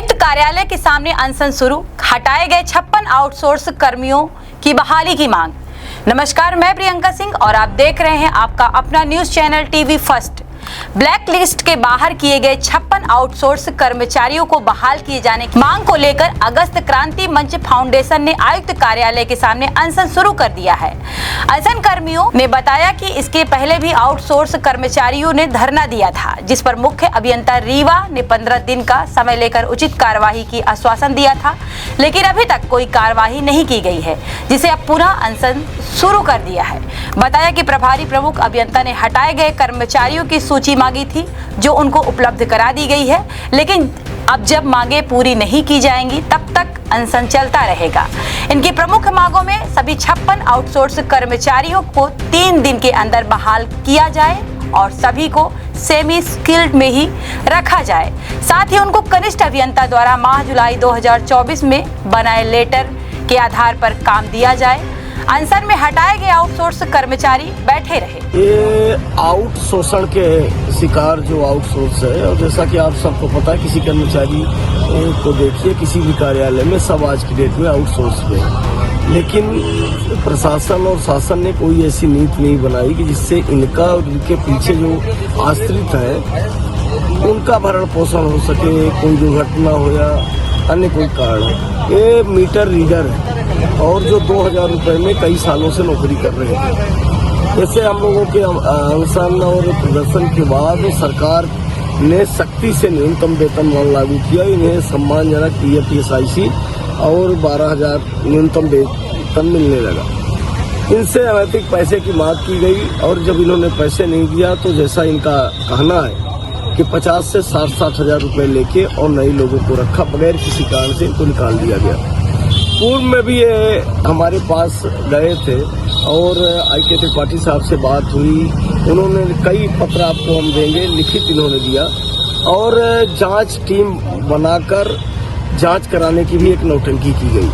आयुक्त कार्यालय के सामने अनशन शुरू, हटाए गए 56 आउटसोर्स कर्मियों की बहाली की मांग। नमस्कार, मैं प्रियंका सिंह और आप देख रहे हैं आपका अपना news channel TV first. Black list के बाहर किए गए 56 आउटसोर्स कर्मचारियों को बहाल किए जाने की मांग को लेकर अगस्त क्रांति मंच फाउंडेशन ने आयुक्त कार्यालय के सामने अनशन शुरू कर दिया है। अनशन कर्मियों ने बताया कि इसके पहले भी आउटसोर्स कर्मचारियों ने धरना दिया था, जिस पर मुख्य अभियंता रीवा ने 15 दिन का समय लेकर उचित कार्यवाही की आश्वासन दिया था, लेकिन अभी तक कोई कार्यवाही नहीं की गई है, जिसे अब पुनः अनशन शुरू कर दिया है। बताया कि प्रभारी प्रमुख अभियंता ने हटाए गए कर्मचारियों की सूची मांगी थी, जो उनको उपलब्ध करा दी गई है, लेकिन अब जब मांगे पूरी नहीं की जाएंगी तब तक अनशन चलता रहेगा। इनकी प्रमुख मांगों में सभी 56 आउटसोर्स कर्मचारियों को 3 दिन के अंदर बहाल किया जाए और सभी को सेमी स्किल्ड में ही रखा जाए। साथ ही उनको कनिष्ठ अभियंता द्वारा माह जुलाई 2024 में बनाए लेटर के आधार पर काम दिया जाए। अनशन में हटाए गए आउटसोर्स कर्मचारी बैठे रहे। ये आउटसोर्सन के शिकार जो आउटसोर्स है, और जैसा कि आप सबको पता है, किसी कर्मचारी को देखिए किसी भी कार्यालय में सब आज की डेट में आउटसोर्स पे है, लेकिन प्रशासन और शासन ने कोई ऐसी नीति नहीं बनाई कि जिससे इनका और इनके पीछे जो आश्रित है उनका भरण पोषण हो सके, कोई दुर्घटना हो या अन्य कोई कारण। ये मीटर रीडर है और जो 2000 रुपये में कई सालों से नौकरी कर रहे हैं। जैसे हम लोगों के अनशन और प्रदर्शन के बाद सरकार ने सख्ती से न्यूनतम वेतनमान लागू किया। इन्हें सम्मानजनक PFIC और 12,000 न्यूनतम वेतन मिलने लगा। इनसे अनैतिक पैसे की मांग की गई और जब इन्होंने पैसे नहीं दिया तो जैसा इनका कहना है कि 50 से 60 हजार रुपए लेके और नए लोगों को रखा, बगैर किसी कारण से इनको निकाल दिया गया। पूर्व में भी ये हमारे पास गए थे और IK त्रिपाठी साहब से बात हुई। उन्होंने कई पत्र आपको हम देंगे, लिखित इन्होंने दिया और जांच टीम बनाकर जांच कराने की भी एक नौटंकी की गई।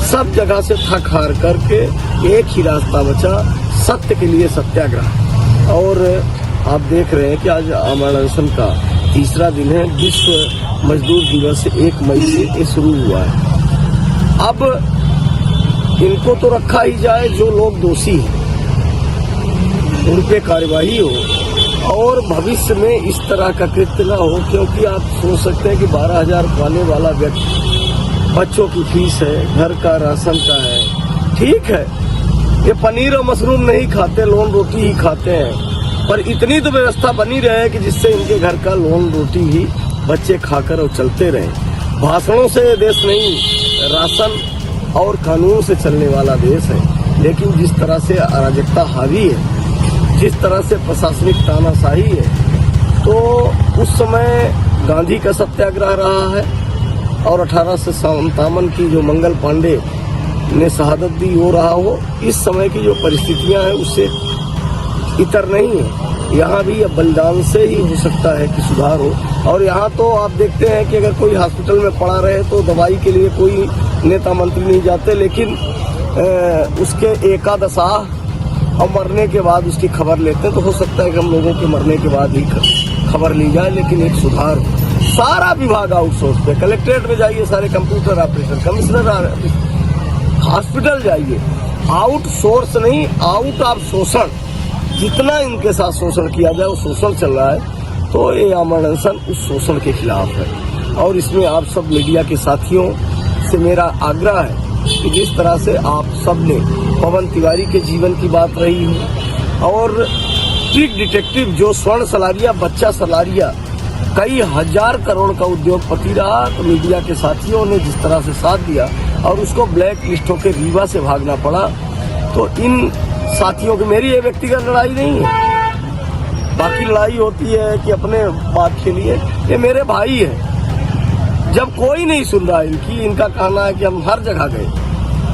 सब जगह से थक हार करके एक ही रास्ता बचा, सत्य के लिए सत्याग्रह। और आप देख रहे हैं कि आज अमर अनशन का तीसरा दिन है। विश्व मजदूर दिवस 1 मई से ये शुरू हुआ है। अब इनको तो रखा ही जाए, जो लोग दोषी हैं उन पे कार्यवाही हो और भविष्य में इस तरह का कृत्य न हो, क्योंकि आप सोच सकते हैं कि 12,000 पाने वाला व्यक्ति, बच्चों की फीस है, घर का राशन का है, ठीक है, ये पनीर और मशरूम नहीं खाते, लोन रोटी ही खाते हैं, पर इतनी तो व्यवस्था बनी रहे कि जिससे इनके घर का लोन रोटी ही बच्चे खाकर और चलते रहे। भाषणों से ये देश नहीं, राशन और कानून से चलने वाला देश है। लेकिन जिस तरह से अराजकता हावी है, जिस तरह से प्रशासनिक तानाशाही है, तो उस समय गांधी का सत्याग्रह रहा है और 1857 की जो मंगल पांडे ने शहादत दी वो रहा हो। इस समय की जो परिस्थितियां हैं उससे इतर नहीं है। यहाँ भी अब बलिदान से ही हो सकता है कि सुधार हो। और यहाँ तो आप देखते हैं कि अगर कोई हॉस्पिटल में पड़ा रहे तो दवाई के लिए कोई नेता मंत्री नहीं जाते, लेकिन उसके एकादशाह और मरने के बाद उसकी खबर लेते हैं। तो हो सकता है कि हम लोगों के मरने के बाद ही खबर ली जाए, लेकिन एक सुधार। सारा विभाग आउटसोर्स पे, कलेक्ट्रेट में जाइए, सारे कंप्यूटर ऑपरेटर, कमिश्नर, हॉस्पिटल जाइए, आउटसोर्स नहीं, आउट ऑफ शोषण। जितना इनके साथ शोषण किया जाए वो शोषण चल रहा है, तो ये अमर अनशन उस शोषण के खिलाफ है। और इसमें आप सब मीडिया के साथियों से मेरा आग्रह है कि जिस तरह से आप सब ने पवन तिवारी के जीवन की बात रही है और ट्रिक डिटेक्टिव जो स्वर्ण सलारिया, बच्चा सलारिया, कई हजार करोड़ का उद्योगपति रहा, तो मीडिया के साथियों ने जिस तरह से साथ दिया और उसको ब्लैक लिस्ट होकर रीवा से भागना पड़ा, तो इन साथियों की, मेरी ये व्यक्तिगत लड़ाई नहीं है। बाकी लड़ाई होती है कि अपने बात के लिए, ये मेरे भाई है। जब कोई नहीं सुन रहा इनकी, इनका कहना है कि हम हर जगह गए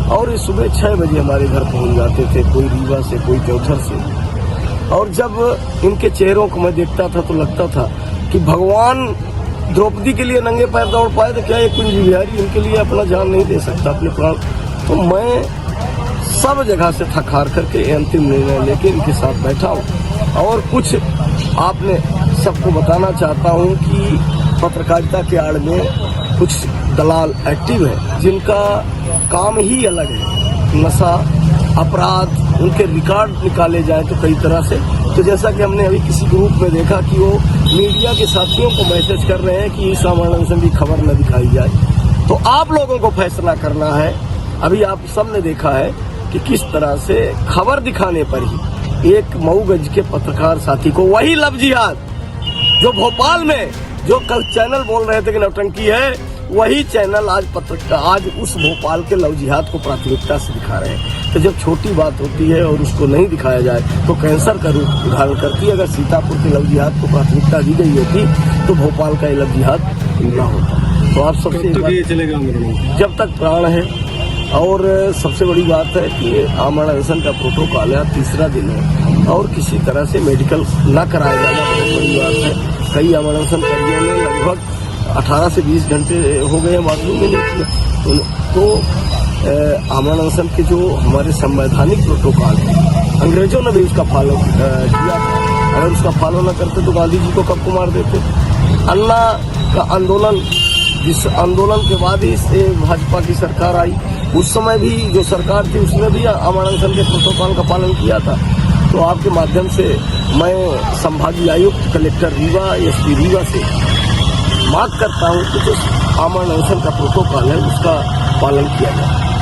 और ये सुबह 6 बजे हमारे घर पहुंच जाते थे, कोई रीवा से, कोई देवधर से। और जब इनके चेहरों को मैं देखता था तो लगता था कि भगवान द्रौपदी के लिए नंगे पैर दौड़ पाए तो क्या ये कुंज बिहारी इनके लिए अपना जान नहीं दे सकता, अपने प्राण। तो मैं सब जगह से थक हार करके अंतिम निर्णय लेके इनके साथ बैठा हूँ। और कुछ आपने सबको बताना चाहता हूँ कि पत्रकारिता के आड़ में कुछ दलाल एक्टिव हैं जिनका काम ही अलग है, नशा अपराध, उनके रिकॉर्ड निकाले जाए तो कई तरह से। तो जैसा कि हमने अभी किसी ग्रुप में देखा कि वो मीडिया के साथियों को मैसेज कर रहे हैं कि आमरण अनशन की खबर न दिखाई जाए। तो आप लोगों को फैसला करना है। अभी आप सबने देखा है कि किस तरह से खबर दिखाने पर ही एक मऊगंज के पत्रकार साथी को, वही लव जिहाद जो भोपाल में जो कल चैनल बोल रहे थे कि नौटंकी है, वही चैनल आज उस भोपाल के लव जिहाद को प्राथमिकता से दिखा रहे हैं। तो जब छोटी बात होती है और उसको नहीं दिखाया जाए तो कैंसर का रूप धारण करती है। अगर सीतापुर के लव जिहाद को प्राथमिकता दी गई होती तो भोपाल का ये लव जिहाद न होता। तो आप सबसे चलेगा जब तक प्राण है। और सबसे बड़ी बात है कि आमरण अनशन का प्रोटोकॉल है, तीसरा दिन है और किसी तरह से मेडिकल न कराया जाना बहुत बड़ी बात है। कई आमरण अनशन कर्मियों ने लगभग 18 से 20 घंटे हो गए बाथरूम में नहीं किया। तो आमरण अनशन के जो हमारे संवैधानिक प्रोटोकॉल है, अंग्रेजों ने भी उसका पालन किया था। अगर उसका पालन न करते तो गांधी जी को कब को मार देते। अन्ना का आंदोलन, जिस आंदोलन के बाद ही भाजपा की सरकार आई, उस समय भी जो सरकार थी उसने भी आमरण अनशन के प्रोटोकॉल का पालन किया था। तो आपके माध्यम से मैं संभागीय आयुक्त कलेक्टर रीवा, एसपी रीवा से मांग करता हूं कि जो आमरण अनशन का प्रोटोकॉल है उसका पालन किया जाए।